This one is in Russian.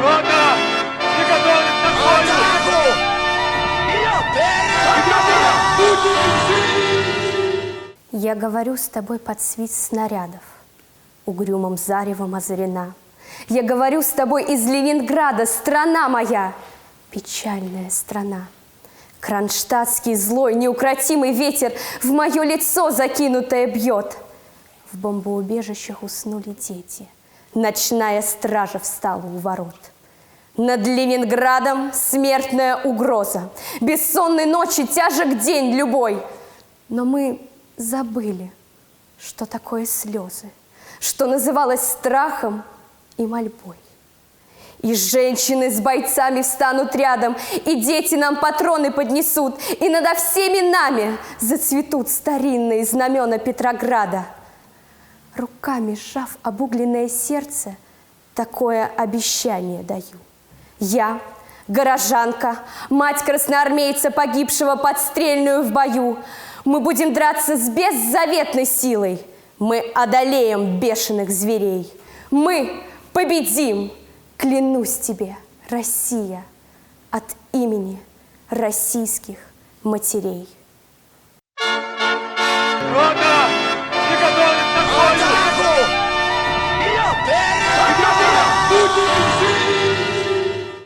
Рота! Приготовиться к бою! Я говорю с тобой под свист снарядов, угрюмым заревом озарена. Я говорю с тобой из Ленинграда, страна моя, печальная страна. Кронштадтский злой, неукротимый ветер в мое лицо закинутое бьет. В бомбоубежищах уснули дети, ночная стража встала у ворот. Над Ленинградом смертная угроза, бессонной ночи тяжек день любой. Но мы забыли, что такое слезы, что называлось страхом и мольбой. И женщины с бойцами встанут рядом, и дети нам патроны поднесут, и надо всеми нами зацветут старинные знамена Петрограда. Руками сжав обугленное сердце, такое обещание даю. Я, горожанка, мать красноармейца, погибшего подстрельную в бою, мы будем драться с беззаветной силой. Мы одолеем бешеных зверей. Мы победим! Клянусь тебе, Россия, от имени российских матерей. Рота!